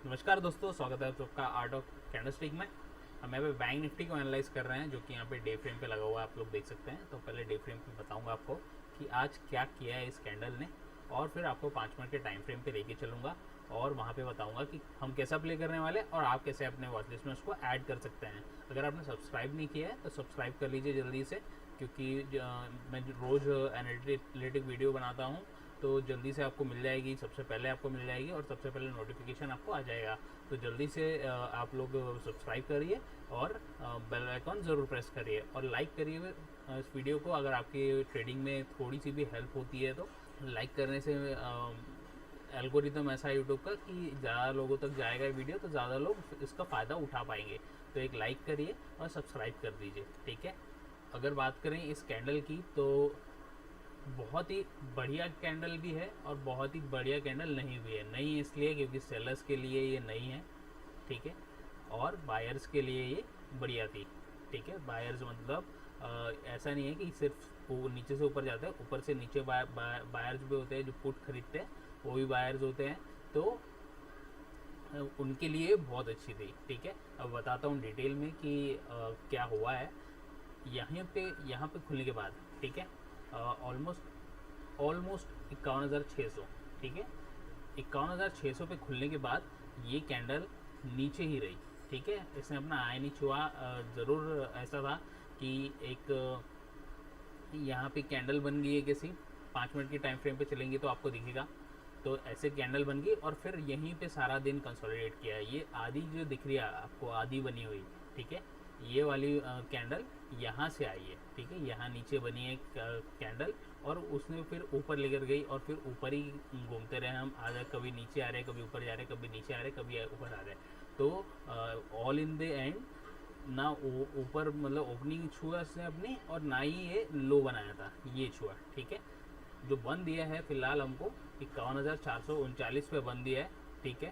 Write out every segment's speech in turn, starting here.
नमस्कार दोस्तों, स्वागत है आपका आर्ट ऑफ कैंडलस्टिक में। हम यहाँ पे बैंक निफ्टी को एनालाइज कर रहे हैं, जो कि यहाँ पे डे फ्रेम पे लगा हुआ है, आप लोग देख सकते हैं। तो पहले डे फ्रेम पे बताऊंगा आपको कि आज क्या किया है इस कैंडल ने, और फिर आपको 5 मिनट के टाइम फ्रेम पे लेके चलूँगा और वहाँ पे बताऊँगा कि हम कैसा प्ले करने वाले और आप कैसे अपने वॉच लिस्ट में उसको ऐड कर सकते हैं। अगर आपने सब्सक्राइब नहीं किया है तो सब्सक्राइब कर लीजिए जल्दी से, क्योंकि मैं रोज़ एनालिटिक वीडियो बनाता हूँ तो जल्दी से आपको मिल जाएगी, सबसे पहले आपको मिल जाएगी और सबसे पहले नोटिफिकेशन आपको आ जाएगा। तो जल्दी से आप लोग सब्सक्राइब करिए और बेल आइकॉन ज़रूर प्रेस करिए और लाइक करिए इस वीडियो को। अगर आपकी ट्रेडिंग में थोड़ी सी भी हेल्प होती है तो लाइक करने से एल्गोरिदम ऐसा है यूट्यूब का कि ज़्यादा लोगों तक जाएगा वीडियो, तो ज़्यादा लोग इसका फ़ायदा उठा पाएंगे। तो एक लाइक करिए और सब्सक्राइब कर दीजिए, ठीक है। अगर बात करें इस कैंडल की तो बहुत ही बढ़िया कैंडल भी है और बहुत ही बढ़िया कैंडल नहीं भी है। नहीं इसलिए क्योंकि सेलर्स के लिए ये नहीं है, ठीक है, और बायर्स के लिए ये बढ़िया थी, ठीक है। बायर्स मतलब ऐसा नहीं है कि सिर्फ नीचे से ऊपर जाता है, ऊपर से नीचे बायर्स भी होते हैं जो पुट खरीदते हैं, वो भी बायर्स होते हैं, तो उनके लिए बहुत अच्छी थी, ठीक है। अब बताता हूँ डिटेल में कि क्या हुआ है यहाँ पे खुलने के बाद, ठीक है। ऑलमोस्ट 51,600, ठीक है। 51,600 पे खुलने के बाद ये कैंडल नीचे ही रही, ठीक है। इसने अपना आय नहीं छुआ। ज़रूर ऐसा था कि एक यहाँ पे कैंडल बन गई है किसी 5 मिनट की टाइम फ्रेम पे चलेंगे तो आपको दिखेगा। तो ऐसे कैंडल बन गई और फिर यहीं पे सारा दिन कंसोलिडेट किया है। ये आधी जो दिख रही है आपको, आधी बनी हुई, ठीक है, ये वाली कैंडल यहाँ से आई है, ठीक है। यहाँ नीचे बनी है कैंडल और उसने फिर ऊपर लेकर गई और फिर ऊपर ही घूमते रहे हम। आज कभी नीचे आ रहे, कभी ऊपर जा रहे, कभी नीचे आ रहे, कभी ऊपर आ रहे। तो ऑल इन द एंड ना ऊपर मतलब ओपनिंग छुआ इसने अपनी, और ना ही ये लो बनाया था, ये छुआ, ठीक है। जो बंद दिया है फिलहाल हमको 51,439 पे बंद दिया है, ठीक है।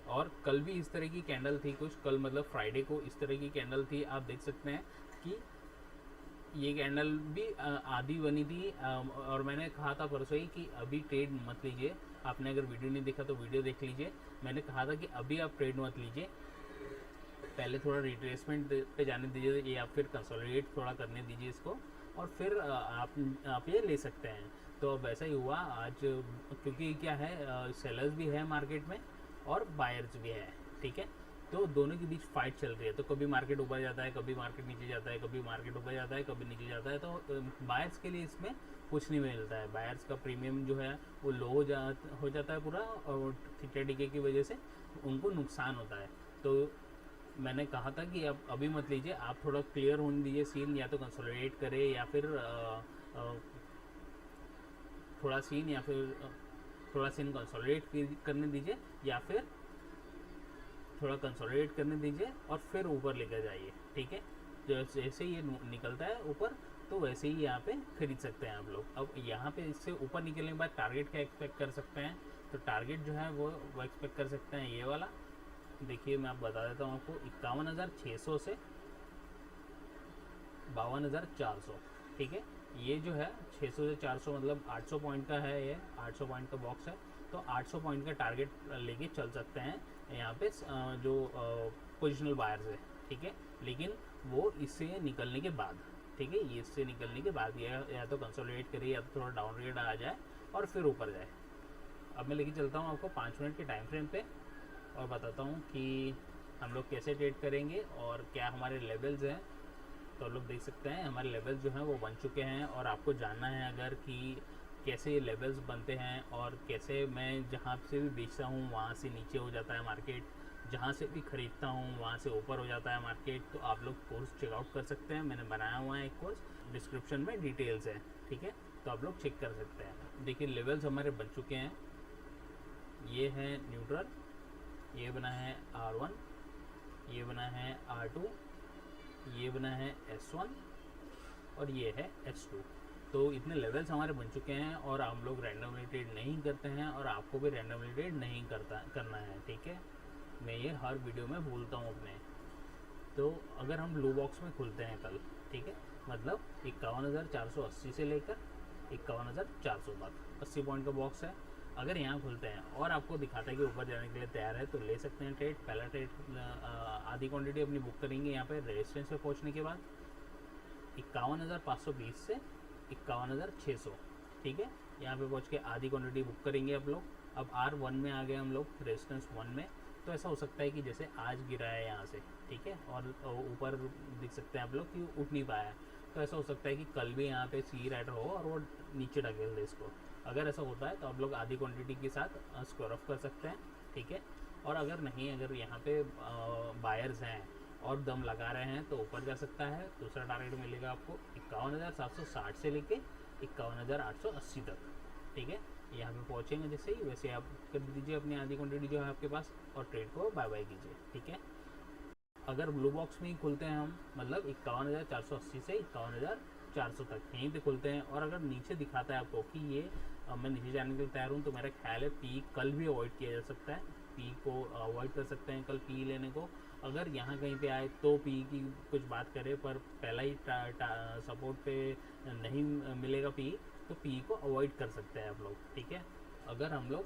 और कल भी इस तरह की कैंडल थी कुछ, कल मतलब फ्राइडे को इस तरह की कैंडल थी। आप देख सकते हैं कि ये कैंडल भी आधी बनी थी। और मैंने कहा था परसों ही कि अभी ट्रेड मत लीजिए। आपने अगर वीडियो नहीं देखा तो वीडियो देख लीजिए। मैंने कहा था कि अभी आप ट्रेड मत लीजिए, पहले थोड़ा रिट्रेसमेंट पे जाने दीजिए या फिर कंसोलिडेट थोड़ा करने दीजिए इसको, और फिर आप ये ले सकते हैं। तो अब ऐसा ही हुआ आज, क्योंकि क्या है, सेलर्स भी है मार्केट में और बायर्स भी है, ठीक है। तो दोनों के बीच फाइट चल रही है। तो कभी मार्केट ऊपर जाता है, कभी मार्केट नीचे जाता है, कभी मार्केट ऊपर जाता है, कभी नीचे जाता है। तो बायर्स के लिए इसमें कुछ नहीं मिलता है। बायर्स का प्रीमियम जो है वो लो हो जाता है पूरा, और थीटा डीके की वजह से उनको नुकसान होता है। तो मैंने कहा था कि अब अभी मत लीजिए, आप थोड़ा क्लियर होने दीजिए सीन, या तो कंसोलिडेट करे या फिर थोड़ा सीन या फिर थोड़ा सीन कंसोलिडेट करने दीजिए, या फिर थोड़ा कंसोलिडेट करने दीजिए और फिर ऊपर लेकर जाइए, ठीक है। जैसे ये निकलता है ऊपर तो वैसे ही यहाँ पे खरीद सकते हैं आप लोग। अब यहाँ पे इससे ऊपर निकलने के बाद टारगेट क्या एक्सपेक्ट कर सकते हैं, तो टारगेट जो है वो एक्सपेक्ट कर सकते हैं ये वाला। देखिए मैं आप बता देता हूँ आपको, 51,600 से 52,400, ठीक है। ये जो है 600 से 400 मतलब 800 पॉइंट का है, ये 800 पॉइंट का बॉक्स है। तो 800 पॉइंट का टारगेट लेके चल सकते हैं यहाँ पे जो पोजिशनल बायर्स है, ठीक है। लेकिन वो इससे निकलने के बाद, ठीक है, ये इससे निकलने के बाद या तो कंसोलिडेट करिए या तो थोड़ा डाउन रेट आ जाए और फिर ऊपर जाए। अब मैं लेके चलता हूँ आपको 5 मिनट के टाइम फ्रेम पे और बताता हूँ कि हम लोग कैसे ट्रेड करेंगे और क्या हमारे लेवल्स हैं। तो लोग देख सकते हैं हमारे लेवल्स जो हैं वो बन चुके हैं, और आपको जानना है अगर कि कैसे ये लेवल्स बनते हैं और कैसे मैं जहाँ से भी बेचता हूँ वहाँ से नीचे हो जाता है मार्केट, जहाँ से भी ख़रीदता हूँ वहाँ से ऊपर हो जाता है मार्केट। तो आप लोग कोर्स चेकआउट कर सकते हैं, मैंने बनाया हुआ है एक कोर्स, डिस्क्रिप्शन में डिटेल्स है, ठीक है। तो आप लोग चेक कर सकते हैं। देखिए लेवल्स हमारे बन चुके हैं। ये है न्यूट्रल, ये बना है R1, ये बना है R2, ये बना है S1 और ये है S2। तो इतने लेवल्स हमारे बन चुके हैं और हम लोग रैंडमली ट्रेड नहीं करते हैं, और आपको भी रैंडमली ट्रेड नहीं करना है, ठीक है। मैं ये हर वीडियो में बोलता हूँ अपने। तो अगर हम ब्लू बॉक्स में खुलते हैं कल, ठीक है, मतलब 51,480 से लेकर 51,400 तक 80 पॉइंट का बॉक्स है। अगर यहाँ खुलते हैं और आपको दिखाता है कि ऊपर जाने के लिए तैयार है तो ले सकते हैं ट्रेड। पहला ट्रेड आधी क्वांटिटी अपनी बुक करेंगे यहाँ पे रेजिस्टेंस पे पहुँचने के बाद 51,520 से 51,600, ठीक है। यहाँ पे पहुँच के आधी क्वांटिटी बुक करेंगे आप लोग। अब R1 में आ गए हम लोग, रेजिस्टेंस 1 में। तो ऐसा हो सकता है कि जैसे आज गिरा है यहाँ से, ठीक है, और ऊपर दिख सकते हैं आप लोग कि उठ नहीं पाया है, तो ऐसा हो सकता है कि कल भी यहाँ पे सी राइटर हो और वो नीचे ढकेल दे इसको। अगर ऐसा होता है तो आप लोग आधी क्वांटिटी के साथ स्क्वायर ऑफ कर सकते हैं, ठीक है। और अगर नहीं, अगर यहाँ पे बायर्स हैं और दम लगा रहे हैं तो ऊपर जा सकता है। दूसरा टारगेट मिलेगा आपको 51,760 से लेके 51,880 तक, ठीक है। यहाँ पे पहुँचेंगे जैसे ही, वैसे आप कर दीजिए अपनी आधी क्वांटिटी जो है आपके पास और ट्रेड को बाय बाय कीजिए, ठीक है। अगर ब्लू बॉक्स में ही खुलते हैं हम, मतलब 51,480 से 51,400 तक यहीं पे खुलते हैं, और अगर नीचे दिखाता है आपको कि ये मैं नीचे जाने के लिए तैयार हूँ, तो मेरा ख्याल है पी कल भी अवॉइड किया जा सकता है। पी को अवॉइड कर सकते हैं कल पी लेने को। अगर यहाँ कहीं पे आए तो पी की कुछ बात करें, पर पहला ही सपोर्ट पे नहीं मिलेगा पी, तो पी को अवॉइड कर सकते हैं आप लोग, ठीक है। अगर हम लोग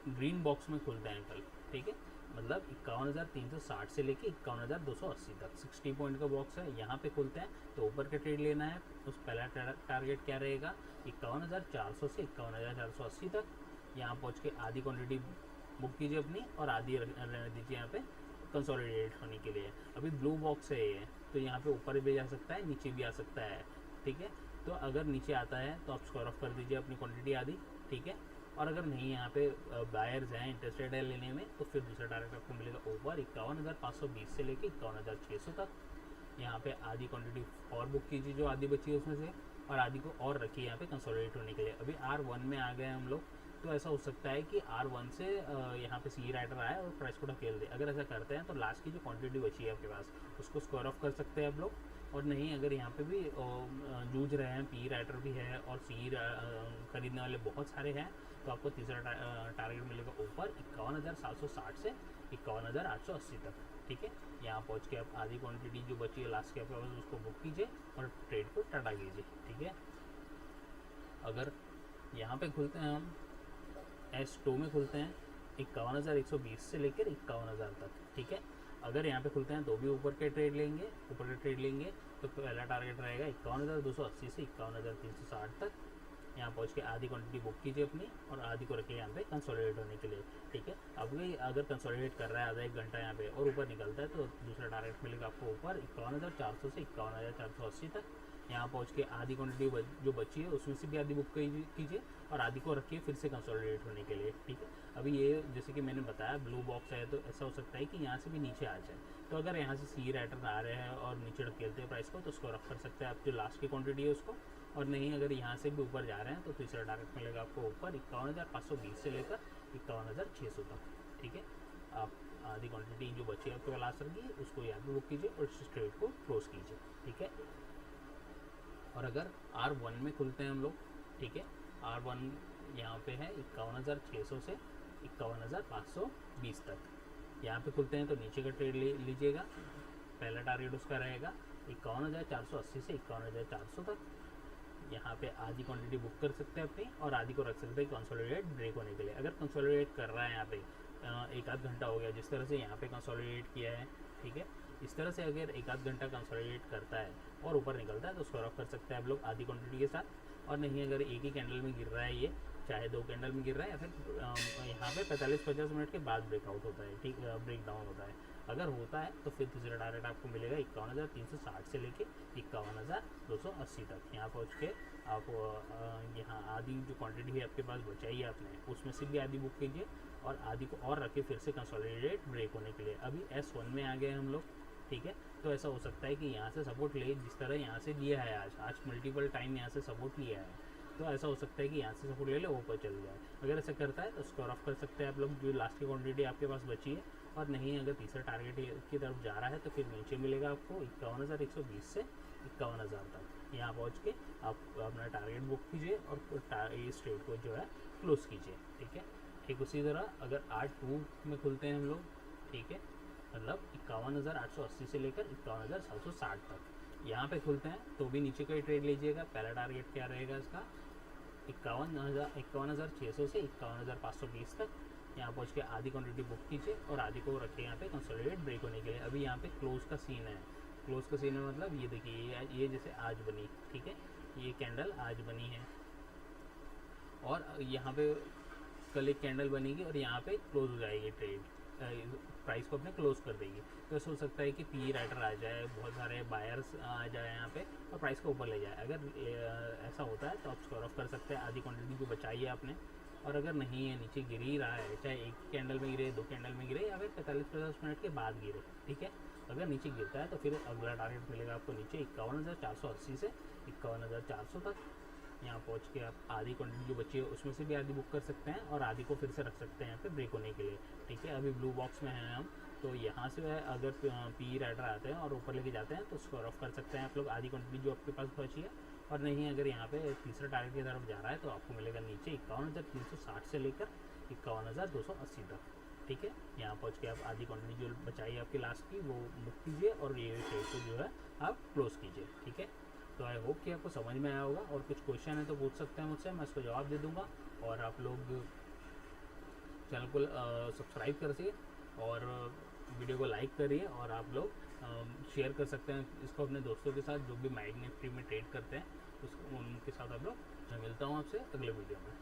ग्रीन बॉक्स में खुलते हैं कल, ठीक है, मतलब 51,360 से लेके 51,280 तक 60 पॉइंट का बॉक्स है, यहाँ पे खुलते हैं तो ऊपर का ट्रेड लेना है। उस पहला टारगेट क्या रहेगा 51,400 से 51,480 तक। यहाँ पहुँच के आधी क्वांटिटी बुक कीजिए अपनी और आधी रहने दीजिए यहाँ पे कंसोलिडेट होने के लिए। अभी ब्लू बॉक्स है ये, तो यहाँ पे ऊपर भी जा सकता है, नीचे भी आ सकता है, ठीक है। तो अगर नीचे आता है तो आप स्क्वायर ऑफ कर दीजिए अपनी क्वांटिटी आधी, ठीक है। और अगर नहीं यहाँ पे बायर्स हैं इंटरेस्टेड है लेने में, तो फिर दूसरा टारगेट आपको मिलेगा ऊपर 51,520 से लेके 51,600 तक। यहाँ पे आधी क्वांटिटी और बुक कीजिए जो आधी बची है उसमें से, और आधी को और रखिए यहाँ पे कंसोलिडेट होने के लिए। अभी R1 में आ गए हम लोग, तो ऐसा हो सकता है कि R1 से यहाँ पे सी राइटर आए और प्राइस को ढकेल दे। अगर ऐसा करते हैं तो लास्ट की जो क्वांटिटी बची है आपके पास उसको स्क्वायर ऑफ कर सकते हैं आप लोग। और नहीं, अगर यहाँ पे भी जूझ रहे हैं, पी राइटर भी है और सी खरीदने वाले बहुत सारे हैं, तो आपको तीसरा टारगेट मिलेगा ऊपर 51,760 से 51,880 तक, ठीक है। यहाँ पहुँच के आप आधी क्वांटिटी जो बची है लास्ट के आपके पास उसको बुक कीजिए और ट्रेड को टाटा कीजिए, ठीक है। अगर यहाँ पे खुलते हैं हम S2 में खुलते हैं 51,120 से लेकर 51,000 तक, ठीक है। अगर यहाँ पे खुलते हैं तो भी ऊपर के ट्रेड लेंगे, तो पहला टारगेट रहेगा 51,280 से 51,360 तक। यहाँ पहुँच के आधी क्वांटिटी बुक कीजिए अपनी और आधी को रखिए यहाँ पे कंसोलिडेट होने के लिए, ठीक है। अब अगर कंसोलिडेट कर रहा है आधा एक घंटा यहाँ पे और ऊपर निकलता है तो दूसरा टारगेट मिलेगा आपको ऊपर 51,400 से 51,480 तक। यहाँ पहुँच के आधी क्वांटिटी जो बची है उसमें से भी आधी बुक कीजिए और आधी को रखिए फिर से कंसोलिडेट होने के लिए, ठीक है। अभी ये जैसे कि मैंने बताया ब्लू बॉक्स है, तो ऐसा हो सकता है कि यहाँ से भी नीचे आ जाए। तो अगर यहाँ से सी राइटर आ रहे हैं और नीचे ढकेलते हैं प्राइस को, तो उसको रख कर सकते हैं आप जो लास्ट की क्वांटिटी है उसको। और नहीं, अगर यहाँ से भी ऊपर जा रहे हैं तो तीसरा टारगेट मिलेगा आपको ऊपर 51,520 से लेकर 51,600 तक, ठीक है। आप आधी क्वांटिटी जो बची है आपके लास्ट रखिए, उसको यहाँ पे बुक कीजिए और इस ट्रेड को क्लोज कीजिए, ठीक है। और अगर R1 में खुलते हैं हम लोग, ठीक है, R1 यहाँ पे है 51,600 से 51,520 तक। यहाँ पे खुलते हैं तो नीचे का ट्रेड लीजिएगा। पहला टारगेट उसका रहेगा 51,480 से 51,400 तक। यहाँ पे आधी क्वांटिटी बुक कर सकते हैं अपनी और आधी को रख सकते हैं कंसोलिडेट ब्रेक होने के लिए। अगर कंसोलिडेट कर रहा है यहाँ पे एक आध घंटा हो गया, जिस तरह से यहाँ पे कंसोलिडेट किया है, ठीक है, इस तरह से अगर एक आध घंटा कंसोलिडेट करता है और ऊपर निकलता है तो स्क्वायर ऑफ कर सकते हैं आप लोग आधी क्वांटिटी के साथ। और नहीं, अगर एक ही कैंडल में गिर रहा है, ये चाहे 2 कैंडल में गिर रहा है या फिर यहाँ पे 45-50 मिनट के बाद ब्रेकआउट होता है, ठीक, ब्रेक डाउन होता है, अगर होता है तो फिर तीसरा टारगेट आपको मिलेगा 51,360 से लेके 51,280 तक। यहाँ पहुँच के आप यहाँ आधी जो क्वांटिटी है आपके पास बचाई है आपने, उसमें से भी आधी बुक कीजिए और आधी को और रखिए फिर से कंसोलिडेट ब्रेक होने के लिए। अभी S1 में आ गए हम लोग, ठीक है। तो ऐसा हो सकता है कि यहाँ से सपोर्ट ले, जिस तरह यहाँ से लिया है आज मल्टीपल टाइम यहाँ से सपोर्ट लिया है, तो ऐसा हो सकता है कि यहाँ से सपोर्ट ले ले ऊपर चल जाए। अगर ऐसा करता है तो स्क्वायर ऑफ कर सकते हैं आप लोग जो लास्ट की क्वांटिटी आपके पास बची है। और नहीं, अगर तीसरा टारगेट की तरफ जा रहा है तो फिर नीचे मिलेगा आपको 51,120 से 51,000 तक। यहाँ पहुँच के आप अपना टारगेट बुक कीजिए और इस ट्रेड को जो है क्लोज कीजिए, ठीक है। ठीक उसी तरह अगर R2 में खुलते हैं हम लोग, ठीक है, मतलब 51,880 से लेकर 51,760 तक यहाँ पे खुलते हैं तो भी नीचे का ही ट्रेड लीजिएगा। पहला टारगेट क्या रहेगा इसका 51,600 से 51,520 तक। यहाँ पहुँच के आधी क्वांटिटी बुक कीजिए और आधी को रखिए यहाँ पे कंसोलिडेट ब्रेक होने के लिए। अभी यहाँ पे क्लोज का सीन है। क्लोज का सीन है मतलब ये देखिए, ये जैसे आज बनी, ठीक है, ये कैंडल आज बनी है और यहाँ पे कल एक कैंडल बनेगी और यहाँ पे क्लोज हो जाएगी ट्रेड, प्राइस को अपने क्लोज कर देगी। तो ऐसा हो सकता है कि पी राइटर आ जाए, बहुत सारे बायर्स आ जाए यहाँ पे और प्राइस को ऊपर ले जाए। अगर ऐसा होता है तो आप स्क्वायर ऑफ कर सकते हैं, आधी क्वांटिटी जो बचाई है आपने। और अगर नहीं है, नीचे गिर ही रहा है, चाहे एक कैंडल में गिरे, 2 कैंडल में गिरे या फिर 45-50 मिनट के बाद गिरे, ठीक है, अगर नीचे गिरता है तो फिर अगला टारगेट मिलेगा आपको नीचे 51,480 से 51,400 तक। यहाँ पहुँच के आप आधी क्वांटिटी जो बची है उसमें से भी आधी बुक कर सकते हैं और आधी को फिर से रख सकते हैं यहाँ पे ब्रेक होने के लिए, ठीक है। अभी ब्लू बॉक्स में हैं हम, तो यहाँ से अगर पी राइडर आते हैं और ऊपर लेके जाते हैं तो स्क्वायर ऑफ कर सकते हैं आप लोग आधी क्वांटिटी जो आपके पास बची है। और नहीं, अगर यहाँ पे तीसरा टारगेट की तरफ जा रहा है तो आपको मिलेगा नीचे 51,360 से लेकर 51,280 तक, ठीक है। यहाँ पहुँच के आप आधी क्वांटिटी जो बचाई है आपकी लास्ट की वो बुक कीजिए और ये ट्रेड को जो है आप क्लोज कीजिए, ठीक है। तो आई होप कि आपको समझ में आया होगा, और कुछ क्वेश्चन है तो पूछ सकते हैं मुझसे, मैं इसको जवाब दे दूँगा। और आप लोग चैनल को सब्सक्राइब करिए और वीडियो को लाइक करिए, और आप लोग शेयर कर सकते हैं इसको अपने दोस्तों के साथ जो भी माइंड निफ्टी में ट्रेड करते हैं, उसको उनके साथ आप लोग। मैं मिलता हूँ आपसे अगले वीडियो में।